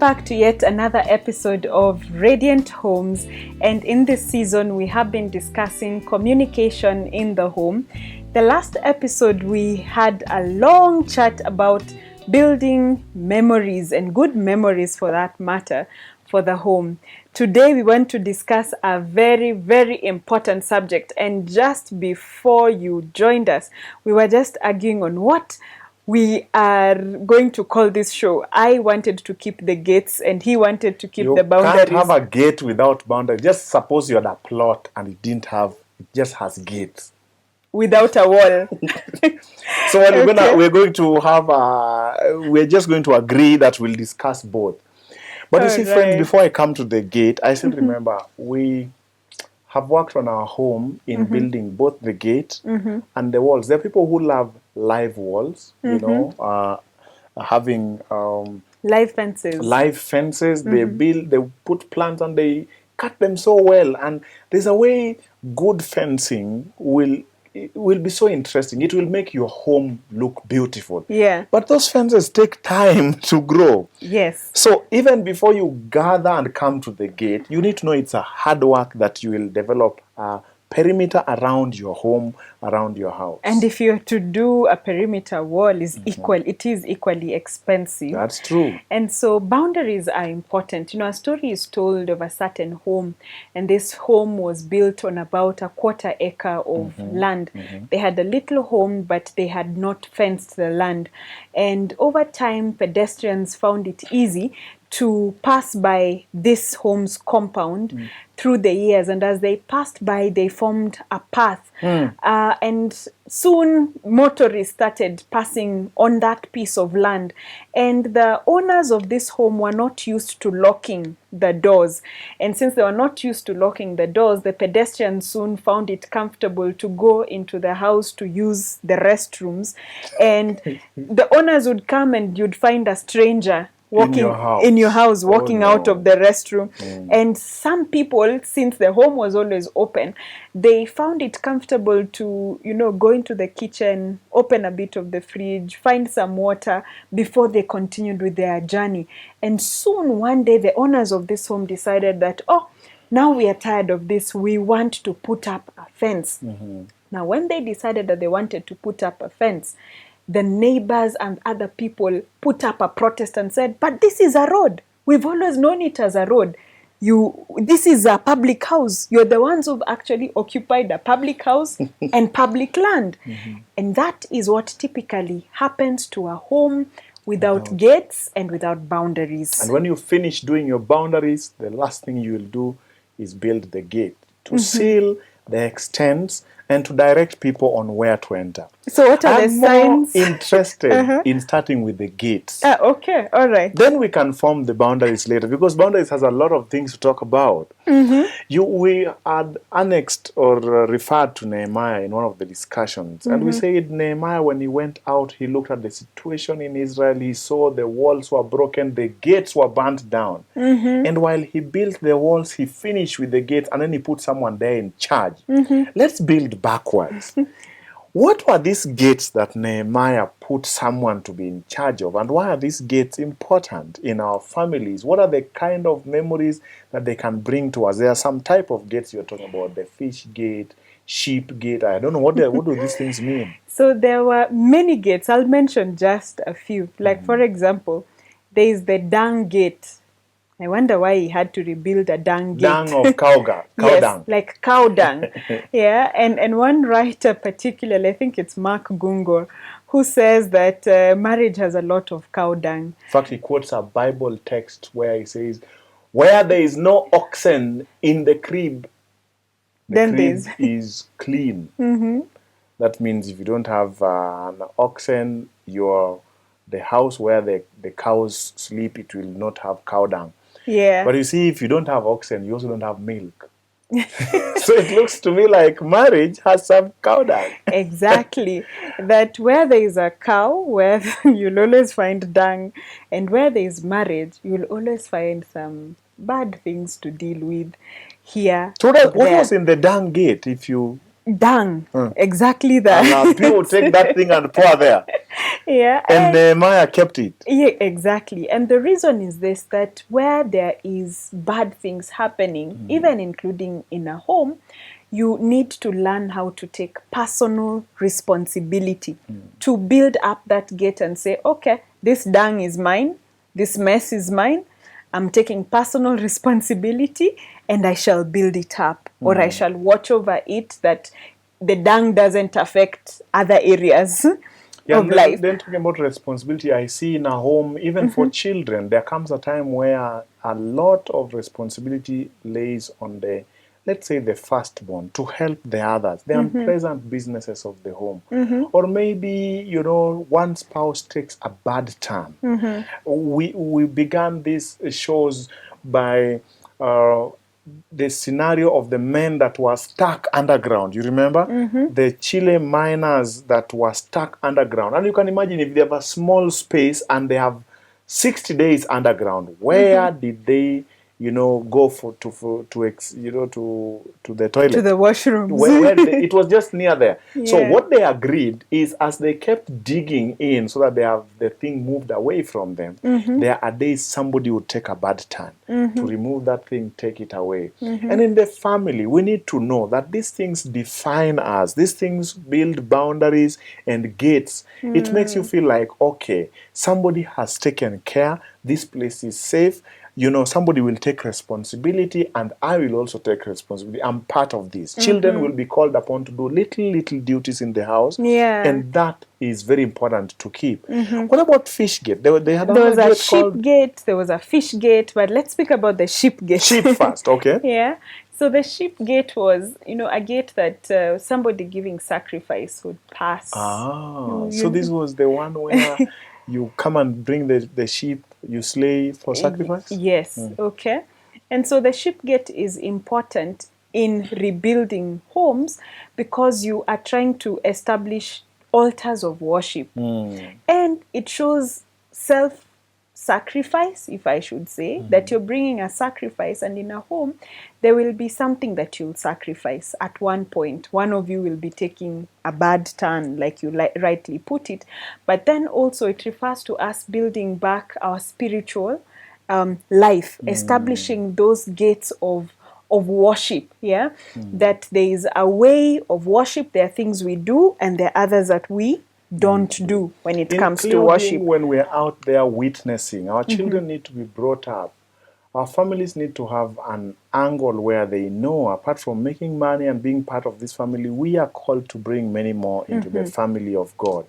back to yet another episode of Radiant Homes, and in this season we have been discussing communication in the home. The last episode we had a long chat about building memories, and good memories for that matter, for the home. Today we want to discuss a very, very important subject, and just before you joined us, we were just arguing on what we are going to call this show. I wanted to keep the gates and he wanted to keep the boundaries. You can't have a gate without boundaries. Just suppose you had a plot and it just has gates. Without a wall. So we're just going to agree that we'll discuss both. But you see, friends, before I come to the gate, I still remember we have worked on our home in building both the gate and the walls. There are people who love live walls, you know, having live fences. They put plants and they cut them so well. And there's a way good fencing will be so interesting. It will make your home look beautiful. Yeah. But those fences take time to grow. Yes. So even before you gather and come to the gate, you need to know it's a hard work that you will develop a perimeter around your home, around your house. And if you're to do a perimeter wall, it is equally expensive. That's true. And so boundaries are important. You know, a story is told of a certain home, and this home was built on about a 1/4 acre of land. They had a little home, but they had not fenced the land. And over time, pedestrians found it easy to pass by this home's compound through the years, and as they passed by, they formed a path. And soon motorists started passing on that piece of land, and the owners of this home were not used to locking the doors. And since they were not used to locking the doors, the pedestrians soon found it comfortable to go into the house to use the restrooms. And the owners would come and you'd find a stranger walking in your house, walking out of the restroom. And some people, since the home was always open, they found it comfortable to, you know, go into the kitchen, open a bit of the fridge, find some water before they continued with their journey. And soon one day the owners of this home decided that, now we are tired of this, we want to put up a fence. Now when they decided that they wanted to put up a fence, the neighbors and other people put up a protest and said, but this is a road. We've always known it as a road. This is a public house. You're the ones who've actually occupied a public house and public land. And that is what typically happens to a home without gates and without boundaries. And when you finish doing your boundaries, the last thing you will do is build the gate to seal the extents and to direct people on where to enter. So what are the signs? I'm more interested in starting with the gates. Okay, all right. Then we can form the boundaries later, because boundaries has a lot of things to talk about. We had annexed or referred to Nehemiah in one of the discussions. And we said Nehemiah, when he went out, he looked at the situation in Israel. He saw the walls were broken, the gates were burnt down. And while he built the walls, he finished with the gates, and then he put someone there in charge. Let's build backwards. What were these gates that Nehemiah put someone to be in charge of? And why are these gates important in our families? What are the kind of memories that they can bring to us? There are some type of gates you're talking about, the fish gate, sheep gate. I don't know, what do these things mean? So there were many gates. I'll mention just a few. Like, for example, there is the dung gate. I wonder why he had to rebuild a dung gate. Dung of cow dung. Like cow dung. Yeah, and one writer particularly, I think it's Mark Gungor, who says that marriage has a lot of cow dung. In fact, he quotes a Bible text where he says, where there is no oxen in the crib, the crib is clean. That means if you don't have an oxen, the house where the cows sleep, it will not have cow dung. Yeah. But you see, if you don't have oxen, you also don't have milk. So it looks to me like marriage has some cow dung. Exactly. That where there is a cow, where you'll always find dung, and where there is marriage, you'll always find some bad things to deal with here. So what was in the dung gate, if you Dung. Exactly that. And people take that thing and pour there. Yeah. And Nehemiah kept it. Yeah, exactly. And the reason is this, that where there is bad things happening, even including in a home, you need to learn how to take personal responsibility to build up that gate and say, okay, this dung is mine, this mess is mine, I'm taking personal responsibility and I shall build it up, or I shall watch over it that the dung doesn't affect other areas of life. Then talking about responsibility, I see in a home, even for children, there comes a time where a lot of responsibility lays on the, let's say, the firstborn to help the others, the unpleasant businesses of the home. Or maybe, one spouse takes a bad turn. We began these shows by the scenario of the men that were stuck underground. You remember? The Chile miners that were stuck underground. And you can imagine if they have a small space and they have 60 days underground, where did they, go to the toilet? To the washrooms. Where it was just near there. So Yeah. what they agreed is, as they kept digging in so that they have the thing moved away from them, there are days somebody would take a bad turn to remove that thing, take it away. And in the family, we need to know that these things define us. These things build boundaries and gates. It makes you feel like, okay, somebody has taken care. This place is safe. Somebody will take responsibility, and I will also take responsibility. I'm part of this. Children will be called upon to do little duties in the house. Yeah. And that is very important to keep. What about fish gate? They had There was another a gate sheep called gate, there was a fish gate, but let's speak about the sheep gate. sheep first, okay? Yeah. So the sheep gate was, a gate that somebody giving sacrifice would pass. So this was the one where you come and bring the sheep, you slay for sacrifice? Yes, okay. And so the sheep gate is important in rebuilding homes because you are trying to establish altars of worship. And it shows self-sacrifice, if I should say, that you're bringing a sacrifice, and in a home, there will be something that you'll sacrifice at one point. One of you will be taking a bad turn, like you rightly put it. But then also it refers to us building back our spiritual life, establishing those gates of worship, that there is a way of worship. There are things we do and there are others that we don't do when it comes to worship. When we're out there witnessing, our children need to be brought up. Our families need to have an angle where they know, apart from making money and being part of this family, we are called to bring many more into the family of God.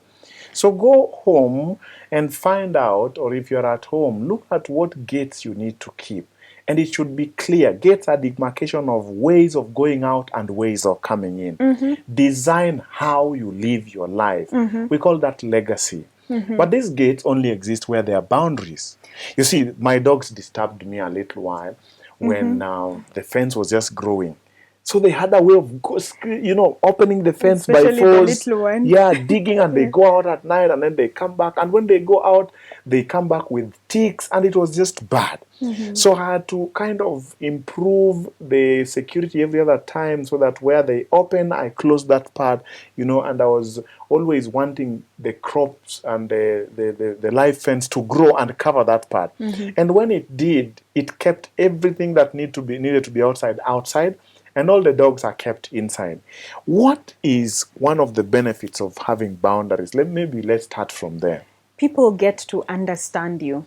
So go home and find out, or if you're at home, look at what gates you need to keep. And it should be clear. Gates are demarcation of ways of going out and ways of coming in. Design how you live your life. We call that legacy. But these gates only exist where there are boundaries. You see, my dogs disturbed me a little while when the fence was just growing. So they had a way of, opening the fence Especially by force. the little one. Yeah, digging, and they go out at night and then they come back. And when they go out, they come back with ticks, and it was just bad. So I had to kind of improve the security every other time so that where they open, I close that part, and I was always wanting the crops and the live fence to grow and cover that part. And when it did, it kept everything that needed to be outside. And all the dogs are kept inside. What is one of the benefits of having boundaries? Let's start from there. People get to understand you.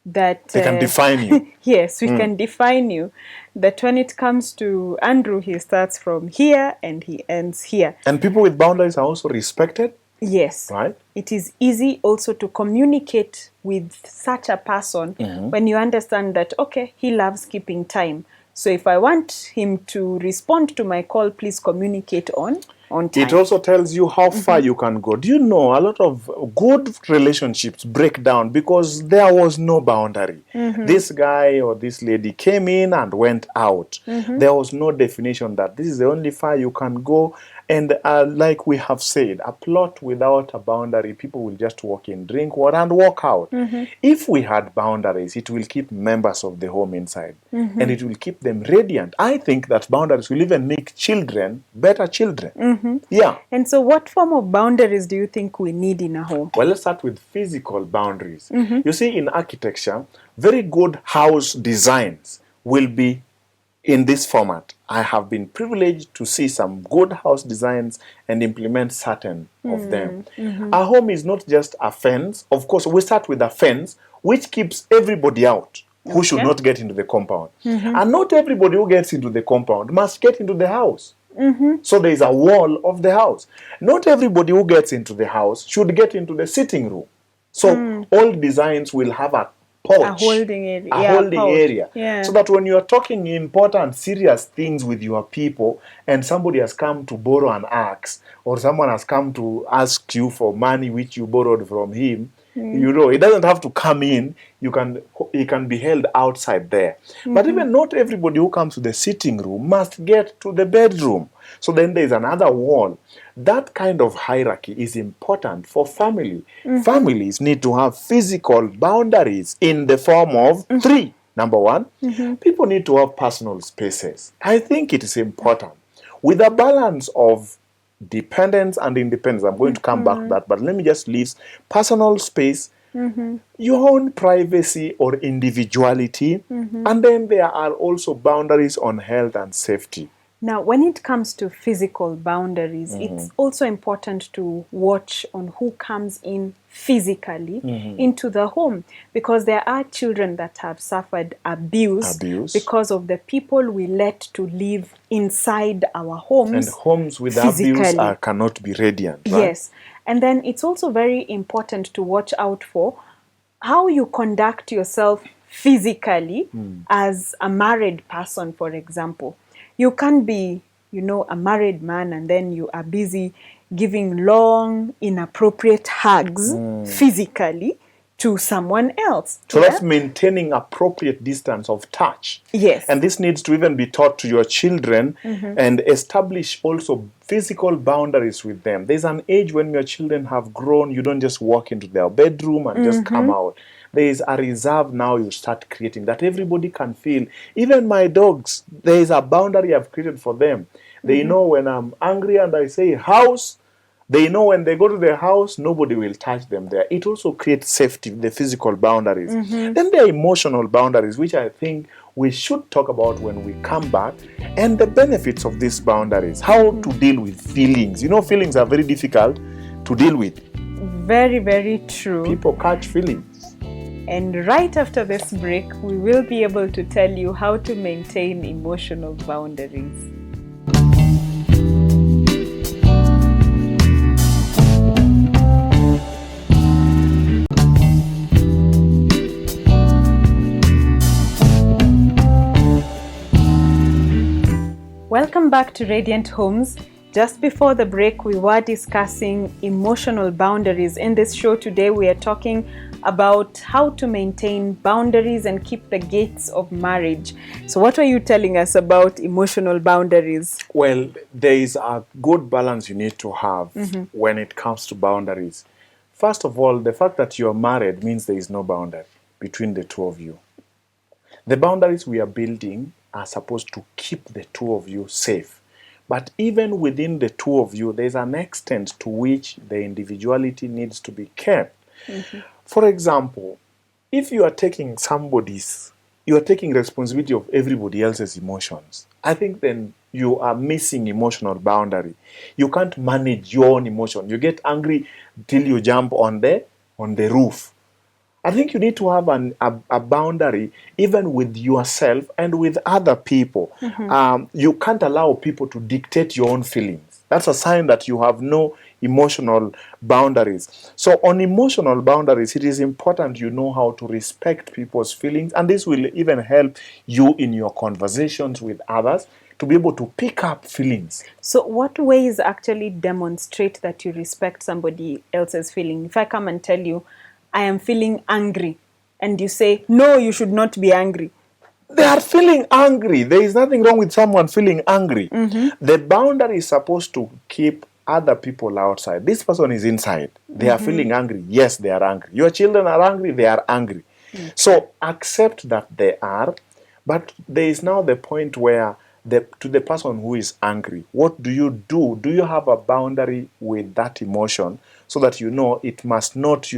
That they can define you. Yes, we can define you. That when it comes to Andrew, he starts from here and he ends here. And people with boundaries are also respected? Yes. Right? It is easy also to communicate with such a person when you understand that, okay, he loves keeping time. So if I want him to respond to my call, please communicate on on time. It also tells you how far you can go. Do you know a lot of good relationships break down because there was no boundary? This guy or this lady came in and went out. There was no definition that this is the only far you can go. And like we have said, a plot without a boundary, people will just walk in, drink water, and walk out. If we had boundaries, it will keep members of the home inside, and it will keep them radiant. I think that boundaries will even make children better children. Yeah. And so what form of boundaries do you think we need in a home? Well, let's start with physical boundaries. You see, in architecture, very good house designs will be in this format. I have been privileged to see some good house designs and implement certain of them. A home is not just a fence. Of course, we start with a fence which keeps everybody out who should not get into the compound. And not everybody who gets into the compound must get into the house. So there is a wall of the house. Not everybody who gets into the house should get into the sitting room. So all designs will have a porch, A holding area. a holding area. Yeah. So that when you are talking important, serious things with your people, and somebody has come to borrow an axe, or someone has come to ask you for money which you borrowed from him, you know, it doesn't have to come in. He can be held outside there. But even not everybody who comes to the sitting room must get to the bedroom. So then there is another wall. That kind of hierarchy is important for family. Families need to have physical boundaries in the form of three. Number one, people need to have personal spaces. I think it is important. With a balance of dependence and independence, I'm going to come back to that, but let me just leave personal space, your own privacy or individuality, and then there are also boundaries on health and safety. Now, when it comes to physical boundaries, it's also important to watch on who comes in physically into the home, because there are children that have suffered abuse because of the people we let to live inside our homes. And homes with abuse cannot be radiant, right? Yes. And then it's also very important to watch out for how you conduct yourself physically as a married person, for example. You can't be, you know, a married man and then you are busy giving long, inappropriate hugs physically to someone else. So that's maintaining appropriate distance of touch. Yes. And this needs to even be taught to your children and establish also physical boundaries with them. There's an age when your children have grown, you don't just walk into their bedroom and just come out. There is a reserve now you start creating that everybody can feel. Even my dogs, there is a boundary I've created for them. They know when I'm angry and I say house, they know when they go to their house, nobody will touch them there. It also creates safety, the physical boundaries. Then there are emotional boundaries, which I think we should talk about when we come back, and the benefits of these boundaries, how to deal with feelings. You know, feelings are very difficult to deal with. Very, very true. People catch feelings. And right after this break, we will be able to tell you how to maintain emotional boundaries. Welcome back to Radiant Homes. Just before the break, we were discussing emotional boundaries. In this show today, we are talking about how to maintain boundaries and keep the gates of marriage. So what are you telling us about emotional boundaries? Well, there is a good balance you need to have when it comes to boundaries. First of all, the fact that you're married means there is no boundary between the two of you. The boundaries we are building are supposed to keep the two of you safe. But even within the two of you, there's an extent to which the individuality needs to be kept. For example, if you are taking responsibility of everybody else's emotions, I think then you are missing emotional boundary. You can't manage your own emotion. You get angry till you jump on the roof. I think you need to have a boundary even with yourself and with other people. You can't allow people to dictate your own feelings. That's a sign that you have no emotional boundaries. So on emotional boundaries, it is important you know how to respect people's feelings, and this will even help you in your conversations with others to be able to pick up feelings. So what ways actually demonstrate that you respect somebody else's feeling? If I come and tell you, I am feeling angry, and you say, no, you should not be angry. They are feeling angry. There is nothing wrong with someone feeling angry. The boundary is supposed to keep other people outside. This person is inside. They are feeling angry. Yes, they are angry. Your children are angry. They are angry. So accept that they are, but there is now the point where to the person who is angry, what do you do? Do you have a boundary with that emotion so that you know it must not,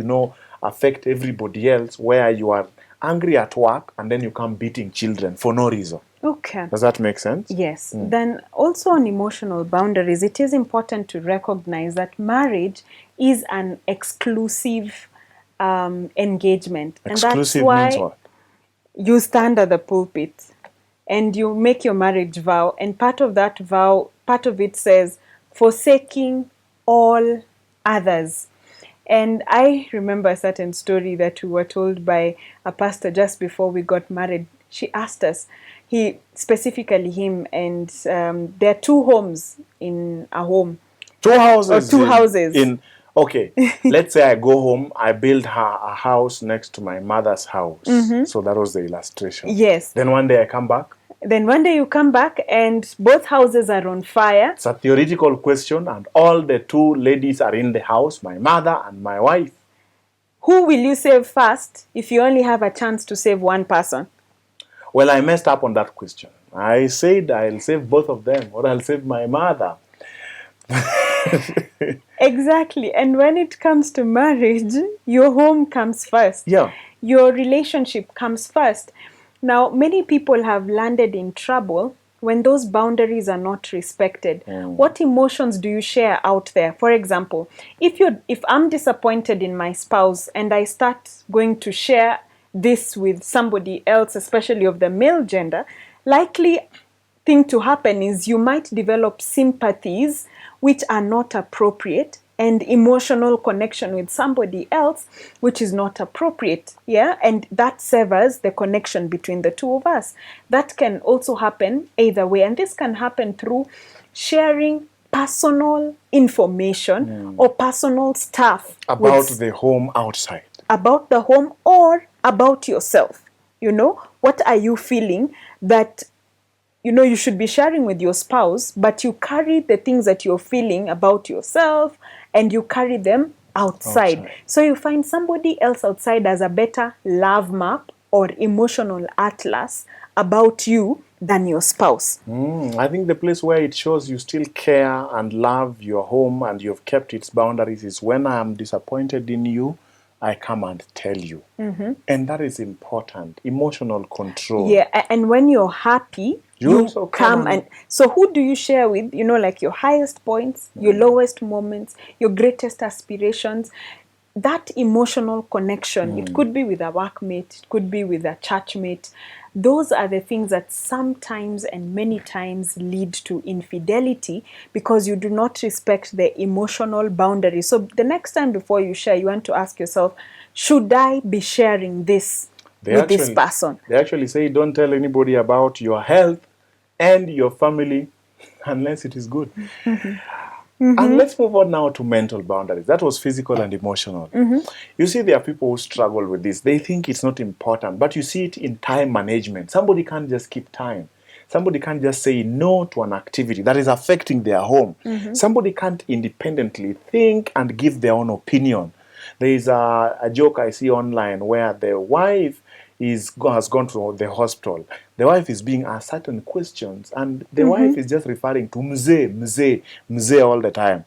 affect everybody else, where you are angry at work and then you come beating children for no reason? Okay. Does that make sense? Yes. Then also on emotional boundaries, it is important to recognize that marriage is an exclusive engagement. Exclusive and that's why means what? you stand at the pulpit and you make your marriage vow, and part of that vow, part of it says, forsaking all others. And I remember a certain story that we were told by a pastor just before we got married. She asked us, specifically him, and there are two homes in a home. Two houses. Or two houses. Okay, let's say I go home, I build a house next to my mother's house. So that was the illustration. Yes. Then one day I come back. Then one day you come back and both houses are on fire. It's a theoretical question, and all the two ladies are in the house, my mother and my wife. Who will you save first if you only have a chance to save one person? Well, I messed up on that question. I said I'll save both of them, or I'll save my mother. Exactly. And when it comes to marriage, your home comes first. Yeah. Your relationship comes first. Now, many people have landed in trouble when those boundaries are not respected. What emotions do you share out there? For example, if I'm disappointed in my spouse and I start going to share this with somebody else, especially of the male gender, likely thing to happen is you might develop sympathies which are not appropriate, and emotional connection with somebody else which is not appropriate. Yeah, and that severs the connection between the two of us. That can also happen either way, and this can happen through sharing personal information or personal stuff about the home outside, about the home, or about yourself. What are you feeling that you should be sharing with your spouse, but you carry the things that you're feeling about yourself and you carry them outside. So you find somebody else outside has a better love map or emotional atlas about you than your spouse. I think the place where it shows you still care and love your home and you've kept its boundaries is when I am disappointed in you, I come and tell you. And that is important. Emotional control. Yeah, and when you're happy, you also come and... So who do you share with? Like your highest points, your lowest moments, your greatest aspirations. That emotional connection, it could be with a workmate, it could be with a churchmate. Those are the things that sometimes and many times lead to infidelity because you do not respect the emotional boundaries. So the next time before you share, you want to ask yourself, should I be sharing this with this person? They actually say don't tell anybody about your health and your family unless it is good. And let's move on now to mental boundaries. That was physical and emotional. You see, there are people who struggle with this. They think it's not important, but you see it in time management. Somebody can't just keep time. Somebody can't just say no to an activity that is affecting their home. Somebody can't independently think and give their own opinion. There is a joke I see online where the wife has gone to the hospital. The wife is being asked certain questions, and the wife is just referring to mzee all the time.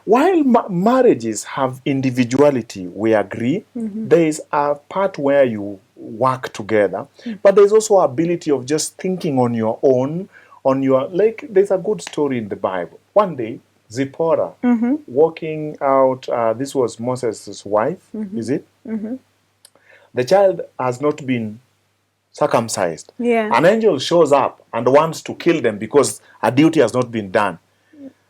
While marriages have individuality, we agree, there is a part where you work together, but there's also ability of just thinking on your own, there's a good story in the Bible. One day, Zipporah walking out, this was Moses' wife, is it? The child has not been circumcised. Yeah. An angel shows up and wants to kill them because a duty has not been done.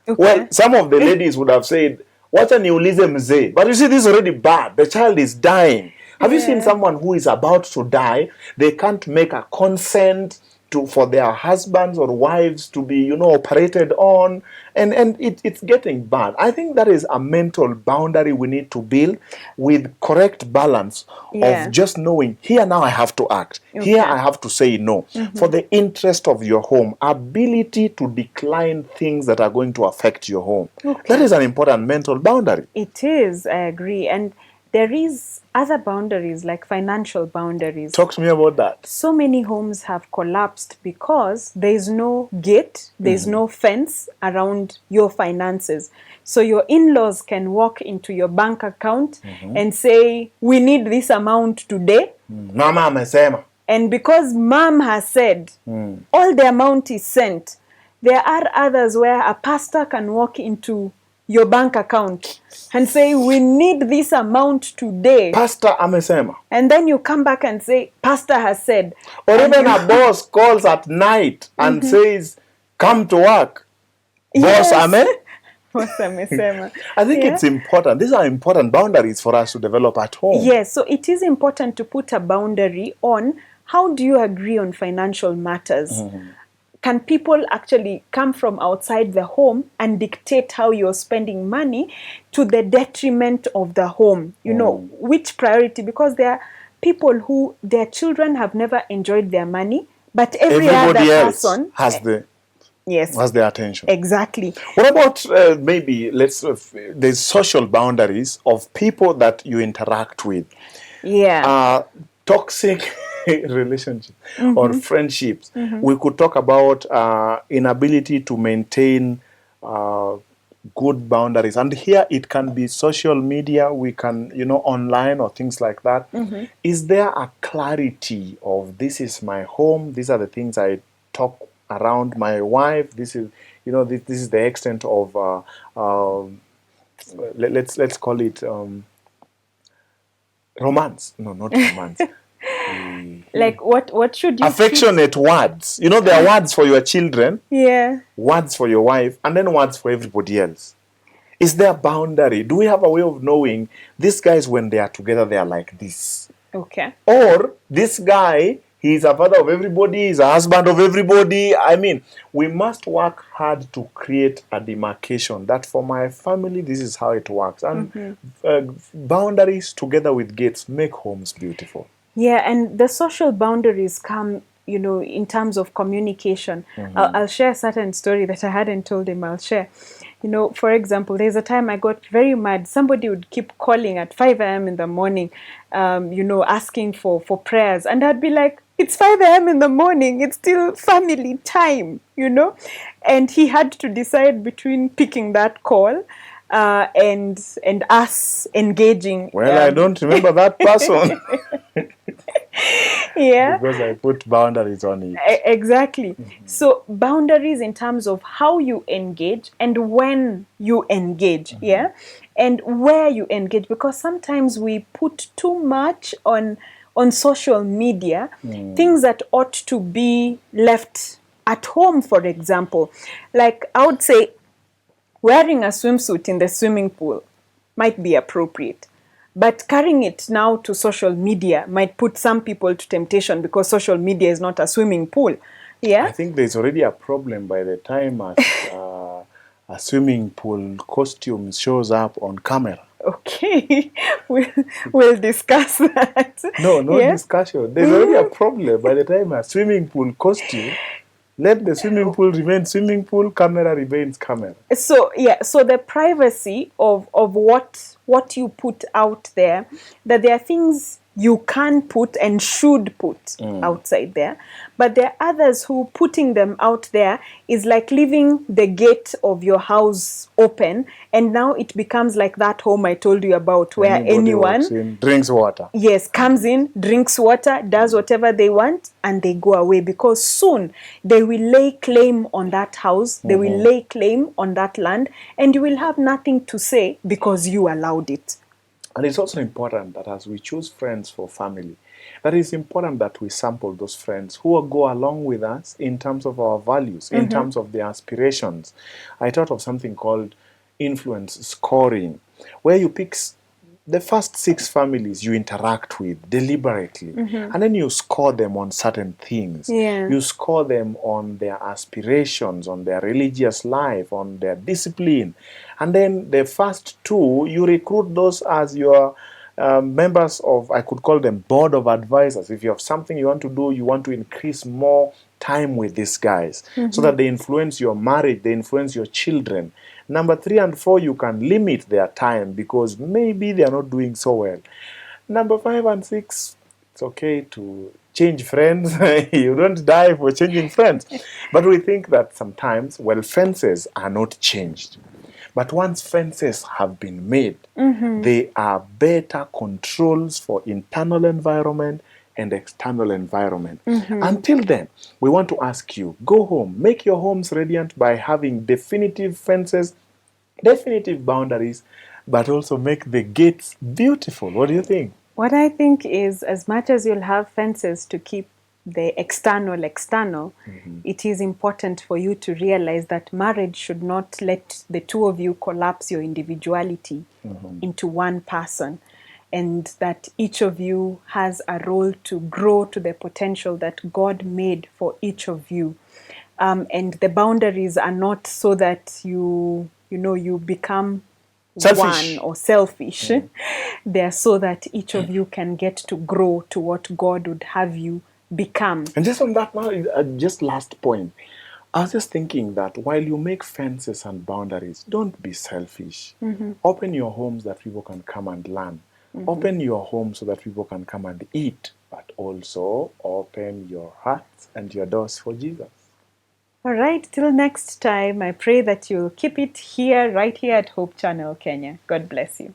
Okay. Well, some of the ladies would have said, what an mzee. But you see, this is already bad. The child is dying. Have you seen someone who is about to die? They can't make a consent for their husbands or wives to be, operated on, and it's getting bad. I think that is a mental boundary we need to build with correct balance of just knowing, here now I have to act, here I have to say no, for the interest of your home, ability to decline things that are going to affect your home. That is an important mental boundary. It is, I agree. And there is other boundaries, like financial boundaries. Talk to me about that. So many homes have collapsed because there is no gate, there is no fence around your finances. So your in-laws can walk into your bank account and say, we need this amount today. Mama amesema. And because mom has said, all the amount is sent. There are others where a pastor can walk into your bank account and say, we need this amount today. Pastor amesema. And then you come back and say, pastor has said. Or even a boss calls at night and says, come to work. Boss ame? Boss amesema. I think it's important. These are important boundaries for us to develop at home. Yes, so it is important to put a boundary on how do you agree on financial matters. Can people actually come from outside the home and dictate how you're spending money to the detriment of the home? You know, which priority? Because there are people who, their children have never enjoyed their money, but everybody else person has the attention. Exactly. What about maybe, there's social boundaries of people that you interact with. Yeah. Toxic relationship or friendships. We could talk about inability to maintain good boundaries, and here it can be social media, we can, online or things like that. Is there a clarity of, this is my home, these are the things I talk around my wife, this is, this is the extent of let's call it romance. No, not romance. Like what should you affectionate words? There are words for your children, words for your wife, and then words for everybody else. Is there a boundary? Do we have a way of knowing these guys, when they are together, they are like this? Okay. Or this guy, he's a father of everybody, he's a husband of everybody. I mean, we must work hard to create a demarcation that for my family, this is how it works. And boundaries together with gates make homes beautiful. Yeah, and the social boundaries come, in terms of communication. I'll share a certain story that I hadn't told him. I'll share. For example, there's a time I got very mad. Somebody would keep calling at 5 a.m. in the morning, asking for prayers. And I'd be like, it's 5 a.m. in the morning. It's still family time, And he had to decide between picking that call and us engaging. Well, I don't remember that person. Because I put boundaries on it. Exactly. So boundaries in terms of how you engage and when you engage, and where you engage, because sometimes we put too much on social media, things that ought to be left at home, for example. Like, I would say wearing a swimsuit in the swimming pool might be appropriate. But carrying it now to social media might put some people to temptation, because social media is not a swimming pool. Yeah? I think there's already a problem by the time a swimming pool costume shows up on camera. Okay, we'll discuss that. No discussion. There's already a problem by the time a swimming pool costume. Let the swimming pool remain swimming pool, camera remains camera. So the privacy of what you put out there, that there are things you can put and should put outside there. But there are others who putting them out there is like leaving the gate of your house open, and now it becomes like that home I told you about, where anyone drinks water. Yes, comes in, drinks water, does whatever they want, and they go away, because soon they will lay claim on that house, they will lay claim on that land, and you will have nothing to say because you allowed it. And it's also important that as we choose friends for family, that it's important that we sample those friends who will go along with us in terms of our values, in terms of their aspirations. I thought of something called influence scoring, where you pick the first 6 families you interact with deliberately, and then you score them on certain things. Yeah. You score them on their aspirations, on their religious life, on their discipline. And then the first 2, you recruit those as your members of, I could call them board of advisors. If you have something you want to do, you want to increase more time with these guys so that they influence your marriage, they influence your children. Number 3 and 4, you can limit their time because maybe they are not doing so well. Number 5 and 6, it's okay to change friends. You don't die for changing friends. But we think that sometimes, well, fences are not changed. But once fences have been made, they are better controls for internal environment and external environment. Until then, we want to ask you, go home, make your homes radiant by having definitive fences, definitive boundaries, but also make the gates beautiful. What do you think? What I think is, as much as you'll have fences to keep the external, it is important for you to realize that marriage should not let the 2 of you collapse your individuality into one person, and that each of you has a role to grow to the potential that God made for each of you. And the boundaries are not so that you become Selfish. one or selfish. They're so that each of you can get to grow to what God would have you become. And just on that now, just last point. I was just thinking that while you make fences and boundaries, don't be selfish. Open your homes that people can come and learn. Open your home so that people can come and eat, but also open your hearts and your doors for Jesus. All right, till next time, I pray that you'll keep it here, right here at Hope Channel Kenya. God bless you.